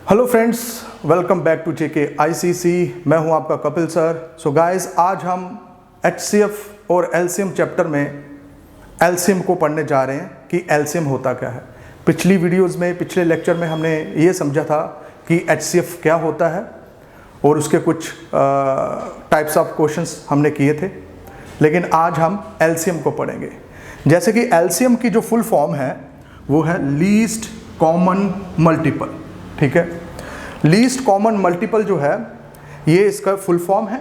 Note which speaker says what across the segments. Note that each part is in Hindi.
Speaker 1: Hello friends, welcome back to JK ICC. मैं हूं आपका कपिल सर। सो गाइस, आज हम एचसीएफ और एलसीएम चैप्टर में एलसीएम को पढ़ने जा रहे हैं कि एलसीएम होता क्या है। पिछली वीडियोस में, पिछले लेक्चर में हमने ये समझा था कि एचसीएफ क्या होता है और उसके कुछ टाइप्स ऑफ क्वेश्चंस हमने किए थे, लेकिन आज हम एलसीएम को पढ़ेंगे। जैसे कि एलसीएम की जो फुल फॉर्म है वो है लीस्ट कॉमन मल्टीपल। ठीक है, लीस्ट कॉमन मल्टीपल जो है ये इसका फुल फॉर्म है।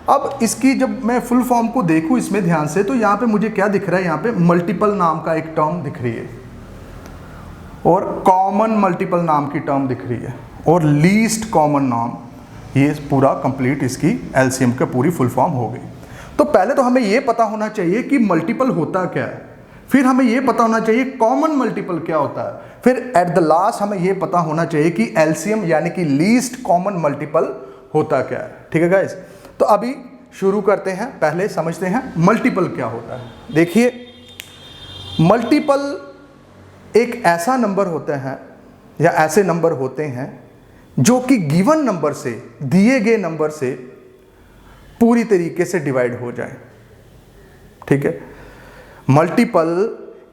Speaker 1: अब इसकी जब मैं फुल फॉर्म को देखूं इसमें ध्यान से, तो यहाँ पे मुझे क्या दिख रहा है, यहाँ पे मल्टीपल नाम का एक टर्म दिख रही है और कॉमन मल्टीपल नाम की टर्म दिख रही है और लीस्ट कॉमन नाम। ये पूरा कंप्लीट इसकी एलसीएम का पूरी फुल फॉर्म हो गई। तो पहले तो हमें ये पता होना चाहिए कि मल्टीपल होता क्या है, फिर हमें ये पता होना चाहिए कॉमन मल्टीपल क्या होता है, फिर एट द लास्ट हमें ये पता होना चाहिए कि एलसीएम यानी कि लीस्ट कॉमन मल्टीपल होता क्या है। ठीक है गाइस, तो अभी शुरू करते हैं। पहले समझते हैं मल्टीपल क्या होता है। देखिए, मल्टीपल एक ऐसा नंबर होता है या ऐसे नंबर होते हैं जो कि गिवन नंबर से, दिए गए नंबर से पूरी तरीके से डिवाइड हो जाए। ठीक है, मल्टीपल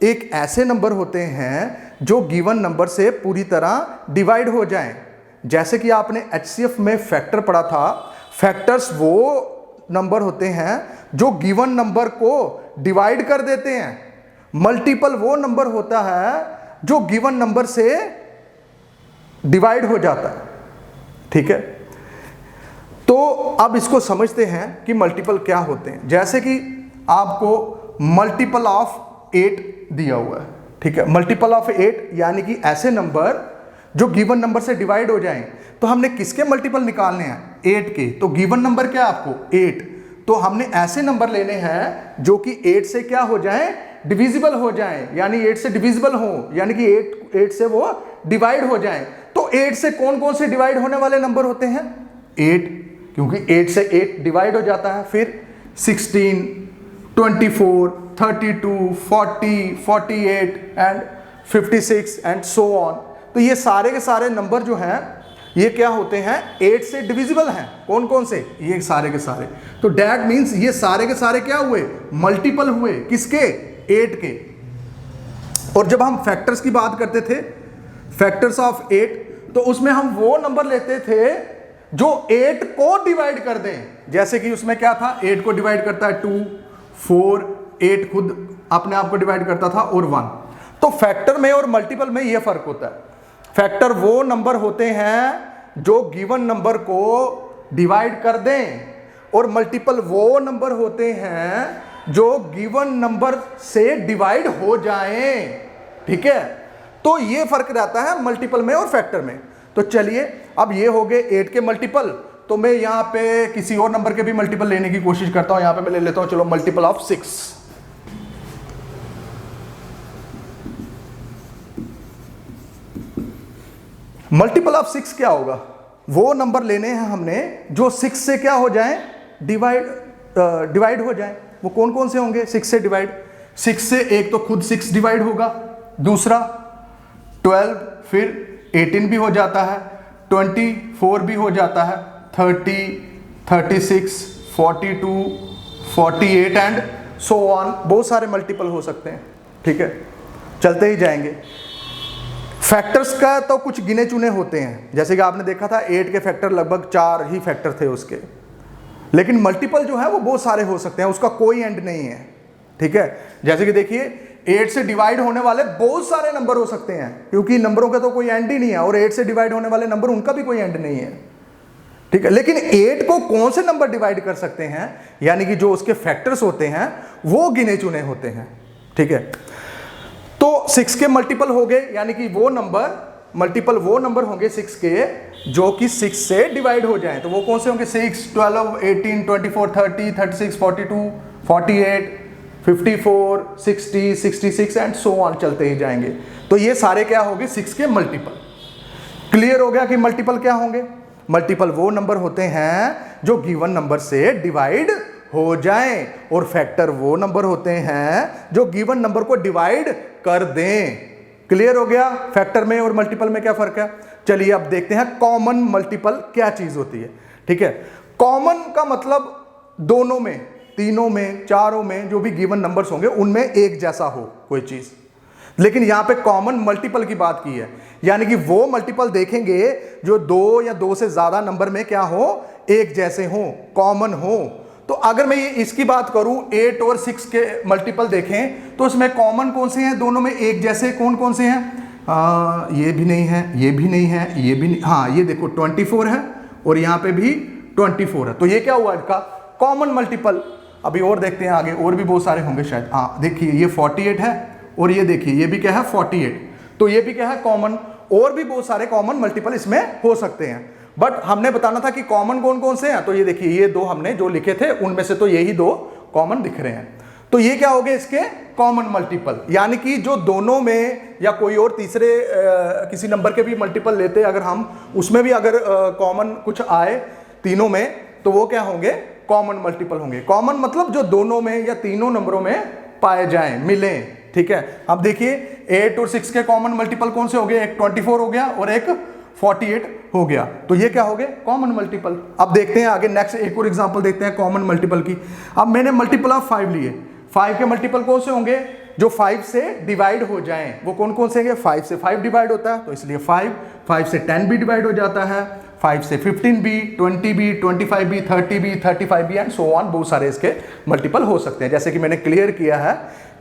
Speaker 1: एक ऐसे नंबर होते हैं जो गिवन नंबर से पूरी तरह डिवाइड हो जाएं। जैसे कि आपने एचसीएफ में फैक्टर पढ़ा था। फैक्टर्स वो नंबर होते हैं जो गिवन नंबर को डिवाइड कर देते हैं। मल्टीपल वो नंबर होता है जो गिवन नंबर से डिवाइड हो जाता है। ठीक है, तो अब इसको समझते हैं कि मल्टीपल क्या होते हैं। जैसे कि आपको मल्टीपल ऑफ 8 दिया हुआ है। ठीक है, मल्टीपल ऑफ 8 यानी कि ऐसे नंबर जो गिवन नंबर से डिवाइड हो जाएं। तो हमने किसके मल्टीपल निकालने हैं? 8 के। तो गिवन नंबर क्या है आपको? 8। तो हमने ऐसे नंबर लेने हैं जो कि 8 से क्या हो जाएं? डिविजिबल हो जाएं, यानी 8 से डिविजिबल हो, यानी कि 8 से वो डिवाइड हो जाएं। तो 8 से कौन कौन से डिवाइड होने वाले नंबर होते हैं? 8, क्योंकि 8 से 8 डिवाइड हो जाता है। फिर 16, 24, 32, 40, 48 एंड 56 एंड सो ऑन। तो ये सारे के सारे नंबर जो हैं ये क्या होते हैं? 8 से डिविजिबल हैं। कौन कौन से? ये सारे के सारे। तो डैट मीन्स ये सारे के सारे क्या हुए? मल्टीपल हुए। किसके? 8 के। और जब हम फैक्टर्स की बात करते थे, फैक्टर्स ऑफ 8, तो उसमें हम वो नंबर लेते थे जो 8 को डिवाइड कर दें। जैसे कि उसमें क्या था? 8 को डिवाइड करता है 2, 4, 8 खुद अपने आप को डिवाइड करता था और 1। तो फैक्टर में और मल्टीपल में यह फर्क होता है। फैक्टर वो नंबर होते हैं जो गिवन नंबर को डिवाइड कर दें और मल्टीपल वो नंबर होते हैं जो गिवन नंबर से डिवाइड हो जाएं। ठीक है, तो ये फर्क रहता है मल्टीपल में और फैक्टर में। तो चलिए, अब ये हो गए 8 के मल्टीपल। तो मैं यहां पे किसी और नंबर के भी मल्टीपल लेने की कोशिश करता हूं। यहां पे मैं ले लेता हूं, चलो, मल्टीपल ऑफ 6। मल्टीपल ऑफ 6 क्या होगा? वो नंबर लेने हैं हमने जो 6 से क्या हो जाए? डिवाइड हो जाए। वो कौन कौन से होंगे 6 से डिवाइड? 6 से एक तो खुद 6 डिवाइड होगा, दूसरा 12, फिर 18 भी हो जाता है, 24 भी हो जाता है, 30, 36, 42, 48 एंड सो ऑन। बहुत सारे मल्टीपल हो सकते हैं। ठीक है, चलते ही जाएंगे। फैक्टर्स का तो कुछ गिने चुने होते हैं। जैसे कि आपने देखा था 8 के फैक्टर लगभग 4 ही फैक्टर थे उसके, लेकिन मल्टीपल जो है वो बहुत सारे हो सकते हैं, उसका कोई एंड नहीं है। ठीक है, जैसे कि देखिए 8 से डिवाइड होने वाले बहुत सारे नंबर हो सकते हैं, क्योंकि नंबरों का तो कोई एंड ही नहीं है, और 8 से डिवाइड होने वाले नंबर उनका भी कोई एंड नहीं है। ठीक है, लेकिन 8 को कौन से नंबर डिवाइड कर सकते हैं, यानी कि जो उसके फैक्टर्स होते हैं वो गिने चुने होते हैं। ठीक है, तो 6 के मल्टीपल हो गए, यानी कि वो नंबर, मल्टीपल वो नंबर होंगे 6 के जो कि 6 से डिवाइड हो जाएं। तो वो कौन से होंगे? 6, 12, 18, 24, 30, 36, 42, 48, 54, 60, 66 एंड सो ऑन, चलते ही जाएंगे। तो ये सारे क्या होंगे? 6 के मल्टीपल। क्लियर हो गया कि मल्टीपल क्या होंगे? मल्टीपल वो नंबर होते हैं जो गिवन नंबर से डिवाइड हो जाएं, और फैक्टर वो नंबर होते हैं जो गिवन नंबर को डिवाइड कर दें। क्लियर हो गया फैक्टर में और मल्टीपल में क्या फर्क है। चलिए अब देखते हैं कॉमन मल्टीपल क्या चीज होती है। ठीक है, कॉमन का मतलब दोनों में, तीनों में, चारों में जो भी गिवन नंबर्स होंगे उनमें एक जैसा हो कोई चीज। लेकिन यहां पे कॉमन मल्टीपल की बात की है, यानी कि वो मल्टीपल देखेंगे जो दो या दो से ज्यादा नंबर में क्या हो, एक जैसे हो, कॉमन हो। तो अगर मैं ये इसकी बात करूं 8 और 6 के मल्टीपल देखें तो इसमें कॉमन कौन से हैं, दोनों में एक जैसे कौन कौन से हैं, ये भी नहीं है, ये भी नहीं है, ये भी नहीं, हाँ ये देखो 24 है और यहाँ पे भी 24 है। तो ये क्या हुआ इसका कॉमन मल्टीपल। अभी और देखते हैं आगे, और भी बहुत सारे होंगे शायद। हाँ देखिए ये 48 है और ये देखिए ये भी क्या है 48, तो ये भी क्या है कॉमन। और भी बहुत सारे कॉमन मल्टीपल इसमें हो सकते हैं, बट हमने बताना था कि कॉमन कौन कौन से हैं। तो ये देखिए ये दो हमने जो लिखे थे उनमें से तो यही दो कॉमन दिख रहे हैं। तो ये क्या हो गए इसके कॉमन मल्टीपल, यानी कि जो दोनों में या कोई और तीसरे किसी नंबर के भी मल्टीपल लेते अगर हम, उसमें भी अगर कॉमन कुछ आए तीनों में, तो वो क्या होंगे कॉमन मल्टीपल होंगे। कॉमन मतलब जो दोनों में या तीनों नंबरों में पाए जाएं, मिलें। ठीक है, अब देखिए 8 और 6 के कॉमन मल्टीपल कौन से हो गए, एक 24 हो गया और एक 48 हो गया। तो ये क्या हो गए कॉमन मल्टीपल। अब देखते हैं आगे नेक्स्ट एक और एग्जांपल देखते हैं कॉमन मल्टीपल की। अब मैंने मल्टीपल ऑफ 5 लिए, 5 के मल्टीपल कौन से होंगे, जो 5 से डिवाइड हो जाएं, वो कौन कौन से होंगे, 5 से 5 डिवाइड होता है तो इसलिए 5 से 10 भी डिवाइड हो जाता है, 5 से 15 भी, 20 भी, 25 भी, 30 भी, 35 भी एंड सो ऑन। बहुत सारे इसके मल्टीपल हो सकते हैं, जैसे कि मैंने क्लियर किया है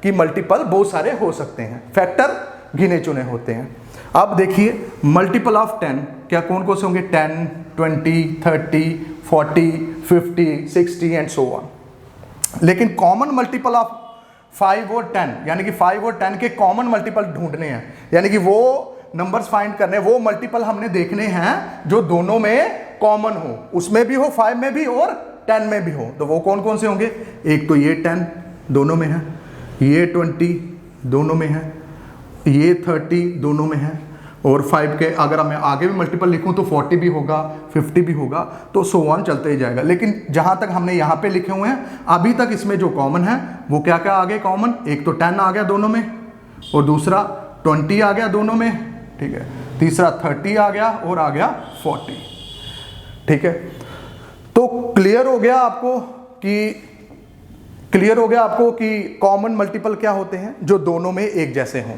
Speaker 1: कि मल्टीपल बहुत सारे हो सकते हैं, फैक्टर गिने चुने होते हैं। अब देखिए मल्टीपल ऑफ 10 क्या कौन कौन से होंगे, 10, 20, 30, 40, 50, 60 एंड सो ऑन। लेकिन कॉमन मल्टीपल ऑफ 5 और 10, यानी कि 5 और 10 के कॉमन मल्टीपल ढूंढने हैं, यानी कि वो नंबर्स फाइंड करने, वो मल्टीपल हमने देखने हैं जो दोनों में कॉमन हो, उसमें भी हो 5 में भी और 10 में भी हो। तो वो कौन कौन से होंगे, एक तो ये 10 दोनों में है, ये 20 दोनों में है, ये 30 दोनों में है, और 5 के अगर मैं आगे भी मल्टीपल लिखूं तो 40 भी होगा, 50 भी होगा, तो सो ऑन चलते ही जाएगा। लेकिन जहां तक हमने यहाँ पे लिखे हुए हैं अभी तक इसमें जो कॉमन है वो क्या क्या आ गए कॉमन, एक तो 10 आ गया दोनों में, और दूसरा 20 आ गया दोनों में, ठीक है, तीसरा 30 आ गया और आ गया 40। ठीक है, तो क्लियर हो गया आपको कि कॉमन मल्टीपल क्या होते हैं, जो दोनों में एक जैसे हों।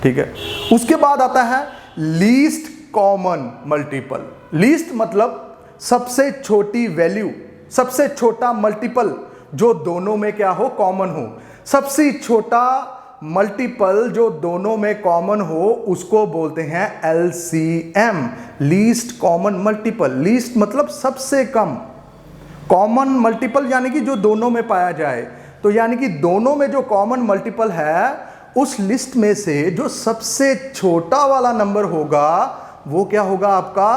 Speaker 1: ठीक है, उसके बाद आता है लीस्ट कॉमन मल्टीपल। लीस्ट मतलब सबसे छोटी वैल्यू, सबसे छोटा मल्टीपल जो दोनों में क्या हो कॉमन हो। सबसे छोटा मल्टीपल जो दोनों में कॉमन हो उसको बोलते हैं LCM, least common multiple. Least मतलब सबसे कम, कॉमन मल्टीपल यानी कि जो दोनों में पाया जाए। तो यानी कि दोनों में जो कॉमन मल्टीपल है उस लिस्ट में से जो सबसे छोटा वाला नंबर होगा वो क्या होगा आपका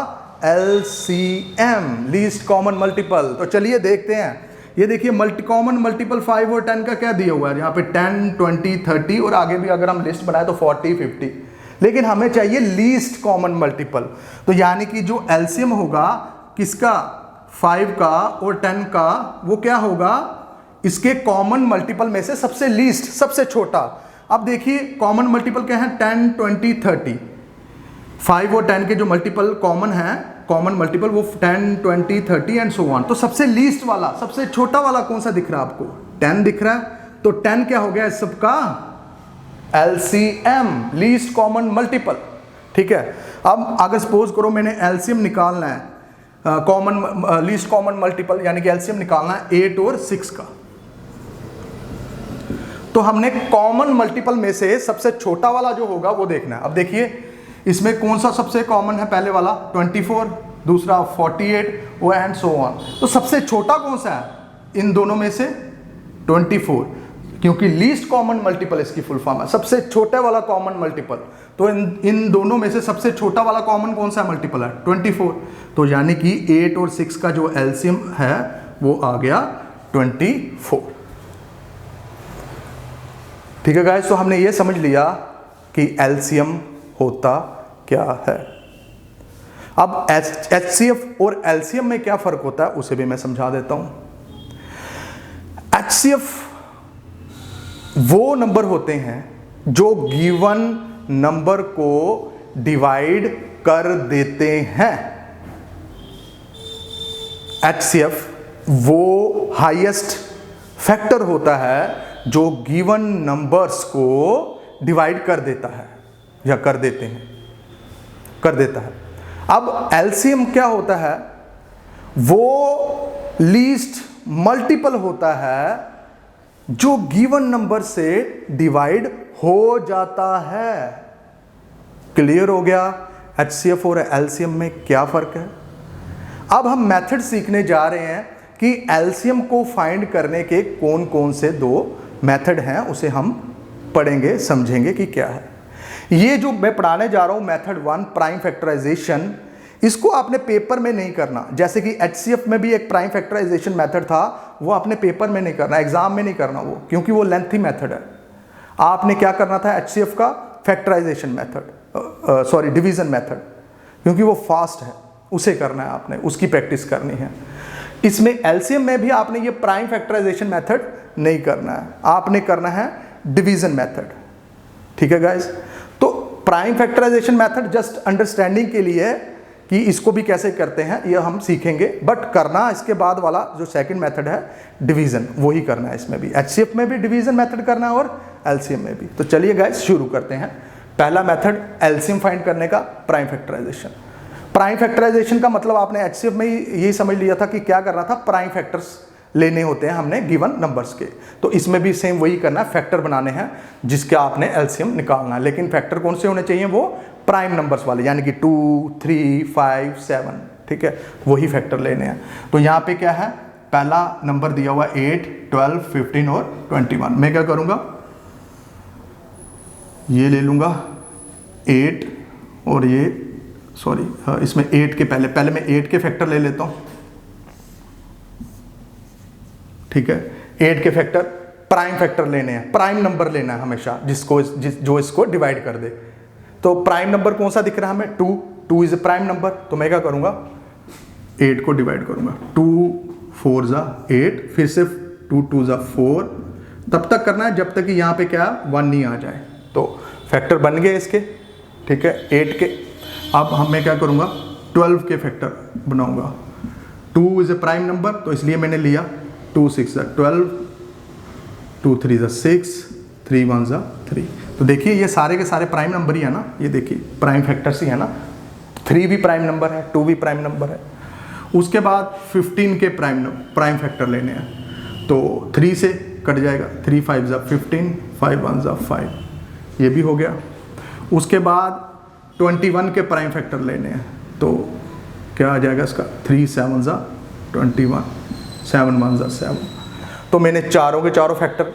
Speaker 1: LCM, लीस्ट कॉमन मल्टीपल। तो चलिए देखते हैं, ये देखिए कॉमन मल्टीपल 5 और 10 का क्या दिया हुआ है, यहाँ पे 10, 20, 30 और आगे भी अगर हम लिस्ट बनाए तो 40, 50। लेकिन हमें चाहिए लीस्ट कॉमन मल्टीपल। तो यानी कि जो LCM होगा किसका, 5 का और 10 का, वो क्या होगा इसके कॉमन मल्टीपल में से सबसे लीस्ट, सबसे छोटा। अब देखिए कॉमन मल्टीपल क्या है, 10, 20, 30। 5 और 10 के जो मल्टीपल कॉमन है, कॉमन मल्टीपल वो 10, 20, 30 एंड सो ऑन। तो सबसे लीस्ट वाला, सबसे छोटा वाला कौन सा दिख रहा है आपको, 10 दिख रहा है। तो 10 क्या हो गया इस सबका LCM, लीस्ट कॉमन मल्टीपल। ठीक है, अब अगर सपोज करो मैंने LCM निकालना है, कॉमन लीस्ट कॉमन मल्टीपल यानी कि LCM निकालना है 8 और 6 का, तो हमने कॉमन मल्टीपल में से सबसे छोटा वाला जो होगा वो देखना है। अब देखिए इसमें कौन सा सबसे कॉमन है, पहले वाला 24, दूसरा 48 वो एंड सो ऑन। तो सबसे छोटा कौन सा है इन दोनों में से, 24, क्योंकि लीस्ट कॉमन मल्टीपल इसकी फुल फॉर्म है, सबसे छोटे वाला कॉमन मल्टीपल। तो इन दोनों में से सबसे छोटा वाला कॉमन कौन सा मल्टीपल है, 24। तो यानी कि 8 और 6 का जो LCM है वो आ गया 24। ठीक है गाइस, तो हमने ये समझ लिया कि LCM होता क्या है। अब HCF और LCM में क्या फर्क होता है उसे भी मैं समझा देता हूं। HCF वो नंबर होते हैं जो गिवन नंबर को डिवाइड कर देते हैं। HCF वो हाईएस्ट फैक्टर होता है जो गिवन नंबर्स को डिवाइड कर देता है या कर देता है। अब LCM क्या होता है? वो लीस्ट मल्टीपल होता है जो गिवन नंबर से डिवाइड हो जाता है। क्लियर हो गया HCF और LCM में क्या फर्क है? अब हम मेथड सीखने जा रहे हैं कि LCM को फाइंड करने के कौन कौन से दो मेथड हैं, उसे हम पढ़ेंगे, समझेंगे कि क्या है। ये जो मैं पढ़ाने जा रहा हूं मेथड 1 प्राइम फैक्टराइजेशन, इसको आपने पेपर में नहीं करना। जैसे कि HCF में भी एक प्राइम फैक्टराइजेशन मेथड था, वो आपने पेपर में नहीं करना, एग्जाम में नहीं करना वो, क्योंकि वो लेंथी मेथड है। आपने क्या करना था? HCF का फैक्टराइजेशन मेथड, डिवीजन मेथड, क्योंकि वो फास्ट है, उसे करना है आपने, उसकी प्रैक्टिस करनी है। इसमें LCM में भी आपने ये प्राइम फैक्टराइजेशन मेथड नहीं करना है, आपने करना है डिवीजन मेथड। ठीक है गाइस? तो prime factorisation method just understanding के लिए कि इसको भी कैसे करते हैं ये हम सीखेंगे, बट करना इसके बाद वाला जो सेकंड मेथड है डिवीजन, वही करना है इसमें भी। HCF में भी डिवीजन मेथड करना है और LCM में भी। तो चलिए गाइस शुरू करते हैं। पहला मेथड LCM फाइंड करने का, प्राइम फैक्टराइजेशन। प्राइम फैक्टराइजेशन का मतलब आपने HCF में यही समझ लिया था कि क्या करना था, प्राइम फैक्टर्स लेने होते हैं हमने गिवन नंबर्स के। तो इसमें भी सेम वही करना है, फैक्टर बनाने हैं जिसके आपने LCM निकालना है। लेकिन फैक्टर कौन से होने चाहिए? वो प्राइम नंबर्स वाले, यानी कि 2, 3, 5, 7। ठीक है, वही फैक्टर लेने हैं। तो यहाँ पे क्या है, पहला नंबर दिया हुआ 8, 12, 15 और 21। मैं क्या करूँगा, ये ले लूँगा 8 और ये इसमें 8 के पहले मैं 8 के फैक्टर ले लेता हूँ। ठीक है, 8 के फैक्टर प्राइम फैक्टर लेने हैं, प्राइम नंबर लेना है हमेशा जो इसको डिवाइड कर दे। तो प्राइम नंबर कौन सा दिख रहा है हमें? 2 इज ए प्राइम नंबर। तो मैं क्या करूंगा, 8 को डिवाइड करूंगा, 2 4 जा 8, फिर से 2 2 जा 4, तब तक करना है जब तक कि यहाँ पे क्या 1 नहीं आ जाए। तो फैक्टर बन गए इसके। ठीक है, 8 के। अब मैं क्या करूंगा, 12 के फैक्टर बनाऊंगा। 2 इज ए प्राइम नंबर, तो इसलिए मैंने लिया 2 6 जा 12, 2 3 जा 6, 3 1 जा 3। तो देखिए ये सारे के सारे प्राइम नंबर ही है ना, ये देखिए प्राइम फैक्टर्स ही है ना। 3 भी प्राइम नंबर है, 2 भी प्राइम नंबर है। उसके बाद 15 के प्राइम फैक्टर लेने हैं, तो 3 से कट जाएगा, 3 5 जा 15, 5 1 जा 5, ये भी हो गया। उसके बाद 21 के प्राइम फैक्टर लेने हैं, तो क्या आ जाएगा इसका, 3 7 जा 21, 7 1 जा 7। तो मैंने चारों के चारों फैक्टर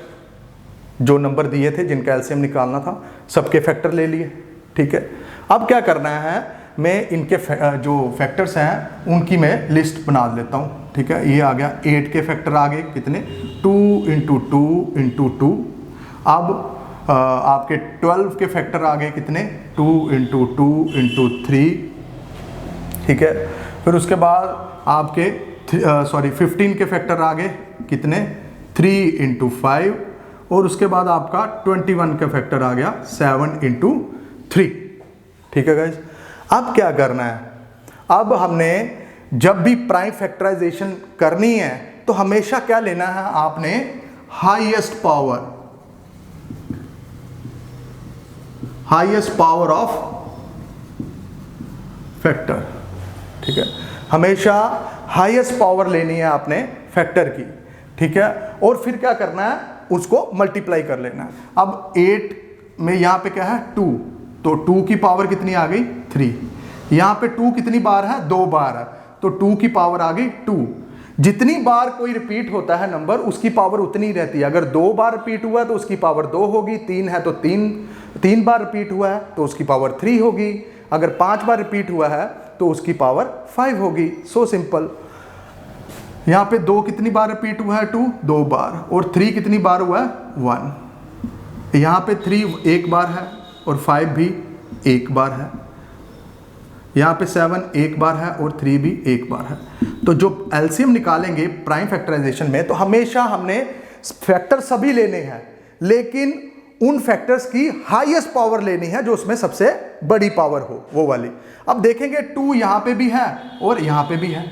Speaker 1: जो नंबर दिए थे जिनका LCM निकालना था, सबके फैक्टर ले लिए। ठीक है, अब क्या करना है, मैं इनके जो फैक्टर्स हैं उनकी मैं लिस्ट बना लेता हूँ। ठीक है, ये आ गया 8 के फैक्टर आ गए कितने, 2 × 2 × 2। अब आपके 12 के फैक्टर आ गए कितने, 2 × 2 × 3। ठीक है, फिर उसके बाद आपके 15 के फैक्टर आ गए कितने, 3 × 5। और उसके बाद आपका 21 का फैक्टर आ गया 7 × 3। ठीक है गाइस, अब क्या करना है, अब हमने जब भी प्राइम फैक्टराइजेशन करनी है तो हमेशा क्या लेना है आपने, हाईएस्ट पावर ऑफ फैक्टर। ठीक है, हमेशा हाईएस्ट पावर लेनी है आपने फैक्टर की। ठीक है, और फिर क्या करना है, उसको मल्टीप्लाई कर लेना है। अब 8 में यहाँ पे क्या है 2, तो 2 की पावर कितनी आ गई 3। यहाँ पे 2 कितनी बार है, 2 बार है, तो 2 की पावर आ गई 2। जितनी बार कोई रिपीट होता है नंबर उसकी पावर उतनी ही रहती है। अगर 2 बार रिपीट हुआ है तो उसकी पावर 2 होगी, 3 है तो 3 बार रिपीट हुआ है तो उसकी पावर 3 होगी, अगर 5 बार रिपीट हुआ है तो उसकी पावर 5 होगी। So simple. यहाँ पे 2 कितनी बार रिपीट हुआ है, 2 बार, और 3 कितनी बार हुआ है 1। यहाँ पे 3 एक बार है और 5 भी एक बार है। यहाँ पे 7 एक बार है और 3 भी एक बार है। तो जो LCM निकालेंगे प्राइम फैक्टराइजेशन में, तो हमेशा हमने फैक्टर सभी लेने हैं, लेकिन उन फैक्टर्स की हाईएस्ट पावर लेनी है जो उसमें सबसे बड़ी पावर हो, वो वाली। अब देखेंगे 2 यहां पे भी है और यहां पे भी है,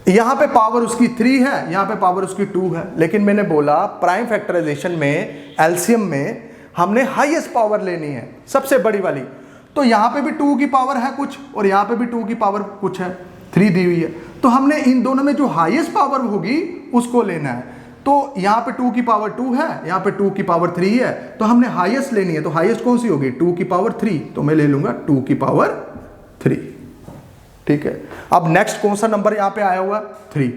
Speaker 1: यहां पे पावर उसकी 3 है, यहां पे पावर उसकी 2 है, लेकिन मैंने बोला प्राइम फैक्टराइजेशन में, एलसीएम में हमने हाईएस्ट पावर लेनी है, सबसे बड़ी वाली। तो यहां पे भी 2 की पावर है कुछ और यहां पे भी 2 की पावर कुछ है, 3 दी हुई है। तो हमने इन दोनों में जो हाईएस्ट पावर होगी उसको लेना है। तो यहां पे 2 की पावर 2 है, यहां पे 2 की पावर 3 है, तो हमने हाईएस्ट लेनी है। तो हाईएस्ट कौन सी होगी? 2 की पावर 3, तो मैं ले लूंगा 2 की पावर 3। ठीक है, अब नेक्स्ट कौन सा नंबर यहां पे आया हुआ? 3।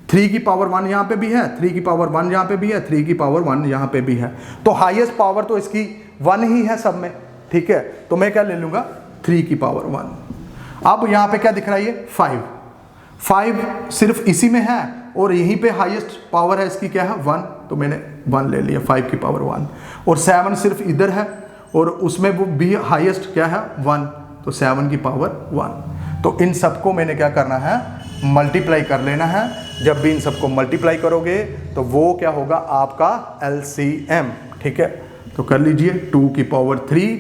Speaker 1: 3 की पावर 1 यहां पे भी है, 3 की पावर 1 यहां पे भी है, 3 की पावर 1 यहां पे भी है। तो हाईएस्ट पावर तो इसकी 1 ही है सब में। ठीक है, तो मैं क्या ले लूंगा? 3 की पावर 1। अब यहां पे क्या दिख रहा है? ये 5 सिर्फ इसी में है और यहीं पे हाईएस्ट पावर है इसकी क्या है? 1, तो मैंने 1 ले लिया, 5 की पावर 1। और 7 सिर्फ इधर है और उसमें वो भी हाईएस्ट क्या है? 1, तो 7 की पावर 1। तो इन सबको मैंने क्या करना है? मल्टीप्लाई कर लेना है। जब भी इन सबको मल्टीप्लाई करोगे तो वो क्या होगा? आपका एलसीएम। ठीक है, तो कर लीजिए 2 की पावर 3।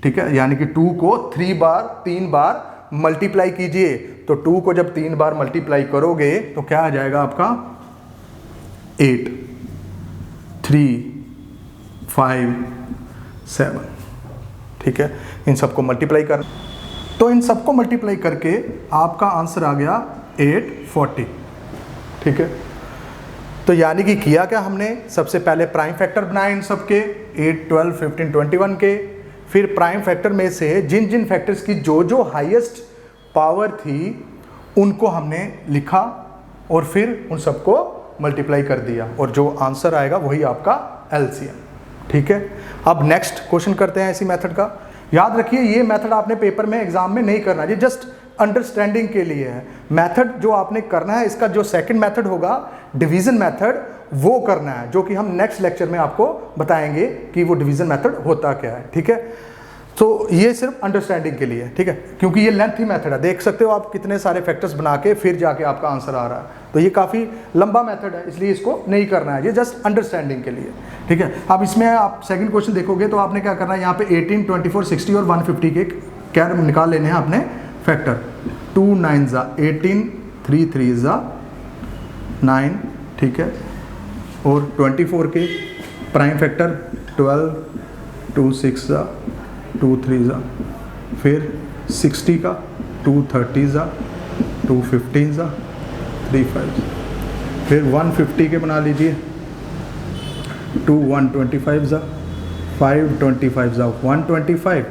Speaker 1: ठीक है, यानी कि 2 को 3 बार मल्टीप्लाई कीजिए। तो 2 को जब 3 बार मल्टीप्लाई करोगे तो क्या आ जाएगा आपका? 8, 3, 5, 7। ठीक है, इन सबको मल्टीप्लाई कर, तो इन सबको मल्टीप्लाई करके आपका आंसर आ गया 840। ठीक है, तो यानी कि किया क्या हमने? सबसे पहले प्राइम फैक्टर बनाए इन सबके 8, 12, 15, 21 के। फिर प्राइम फैक्टर में से जिन जिन फैक्टर्स की जो जो हाईएस्ट पावर थी उनको हमने लिखा और फिर उन सबको मल्टीप्लाई कर दिया और जो आंसर आएगा वही आपका एलसीएम। ठीक है, अब नेक्स्ट क्वेश्चन करते हैं इसी मेथड का। याद रखिए ये मेथड आपने पेपर में एग्जाम में नहीं करना, ये जस्ट अंडरस्टैंडिंग के लिए है। मेथड जो आपने करना है, इसका जो सेकंड मेथड होगा डिवीजन मेथड, वो करना है, जो कि हम नेक्स्ट लेक्चर में आपको बताएंगे कि वो डिवीजन मेथड होता क्या है। ठीक है, तो ये सिर्फ अंडरस्टैंडिंग के लिए है। ठीक है, क्योंकि ये लेंथी मेथड है, देख सकते हो आप कितने सारे फैक्टर्स बना के फिर जाके आपका आंसर आ रहा है, तो ये काफ़ी लंबा मेथड है, इसलिए इसको नहीं करना है, ये जस्ट अंडरस्टैंडिंग के लिए। ठीक है, अब इसमें आप सेकंड क्वेश्चन देखोगे तो आपने क्या करना है? यहाँ पे 18, 24, 60 और 150 के क्या निकाल लेने हैं आपने फैक्टर। 2 9 18, 3 3 9। ठीक है, और 24 के प्राइम फैक्टर 12, 2 6 2 3 फिर 60 का 2 30 2 15 3 5। फिर 150 के बना लीजिए 2 125 5 25 125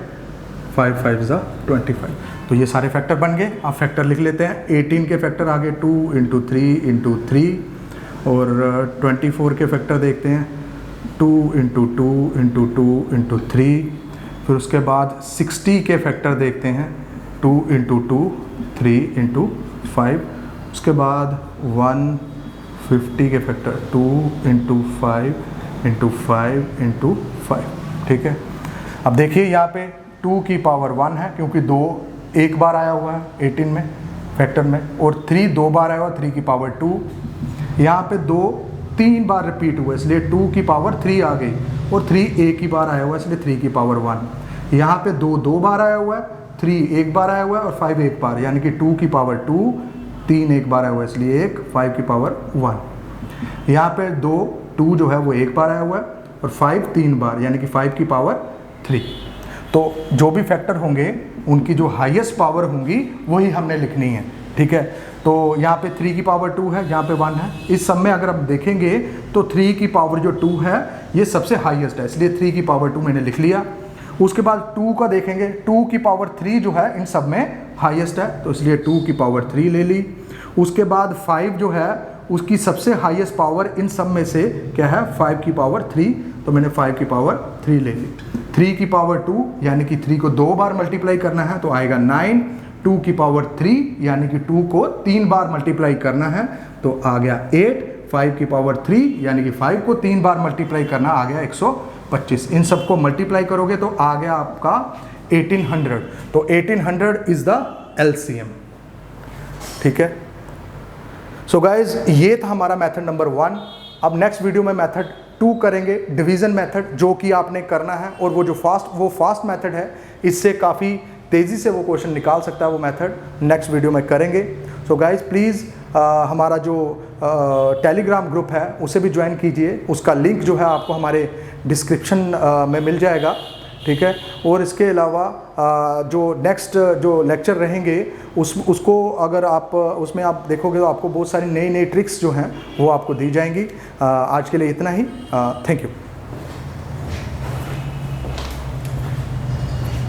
Speaker 1: 5 5 25। तो ये सारे फैक्टर बन गए। आप फैक्टर लिख लेते हैं। 18 के फैक्टर आगे 2 × 3 × 3 और 24 के फैक्टर देखते हैं 2 × 2 × 2 × 3। फिर उसके बाद 60 के फैक्टर देखते हैं 2 × 2 3 × 5। उसके बाद 150 के फैक्टर 2 × 5 × 5 × 5। ठीक है, अब देखिए यहाँ पे 2 की पावर 1 है क्योंकि 2 एक बार आया हुआ है 18 में फैक्टर में, और 3 2 बार आया हुआ, 3 की पावर 2। यहाँ पे 2 3 बार रिपीट हुआ इसलिए 2 की पावर 3 आ गई, और 3 एक ही बार आया हुआ है इसलिए 3 की पावर 1। यहाँ पे 2 2 बार आया हुआ है, 3 एक बार आया हुआ है और 5 एक बार, यानी कि 2 की पावर 2, 3 एक बार आया हुआ है इसलिए 1, 5 की पावर 1। यहाँ पे 2 जो है वो एक बार आया हुआ है और 5 3 बार, यानी कि 5 की पावर 3। तो जो भी फैक्टर होंगे उनकी जो हाईएस्ट पावर होंगी वही हमने लिखनी है। ठीक है, तो यहाँ पे 3 की पावर 2 है, यहाँ पे 1 है। इस सब में अगर आप देखेंगे तो 3 की पावर जो 2 है ये सबसे हाईएस्ट है, इसलिए 3 की पावर 2 मैंने लिख लिया। उसके बाद 2 का देखेंगे, 2 की पावर 3 जो है इन सब में हाईएस्ट है, तो इसलिए 2 की पावर 3 ले ली। उसके बाद 5 जो है उसकी सबसे हाईएस्ट पावर इन सब में से क्या है? 5 की पावर 3, तो मैंने 5 की पावर 3 ले ली। 3 की पावर 2 यानी कि 3 को 2 बार मल्टीप्लाई करना है तो आएगा 9। 2 की पावर 3 यानी कि 2 को 3 बार मल्टीप्लाई करना है तो आ गया 8। 5 की पावर 3 यानी कि 5 को 3 बार मल्टीप्लाई करना आ गया 125। इन सबको मल्टीप्लाई करोगे तो आ गया आपका 1800। तो 1800 इज द एलसीएम। ठीक है, सो गाइज ये था हमारा मेथड नंबर 1। अब नेक्स्ट वीडियो में मेथड 2 करेंगे डिवीज़न मेथड, जो कि आपने करना है, और वो जो फास्ट मेथड है, इससे काफ़ी तेज़ी से वो क्वेश्चन निकाल सकता है वो मेथड, नेक्स्ट वीडियो में करेंगे। सो गाइज प्लीज़ हमारा जो टेलीग्राम ग्रुप है उसे भी ज्वाइन कीजिए, उसका लिंक जो है आपको हमारे डिस्क्रिप्शन में मिल जाएगा, ठीक है। और इसके अलावा जो नेक्स्ट जो लेक्चर रहेंगे उसको अगर आप उसमें आप देखोगे तो आपको बहुत सारी नई ट्रिक्स जो हैं वो आपको दी जाएंगी। आज के लिए इतना ही, थैंक यू।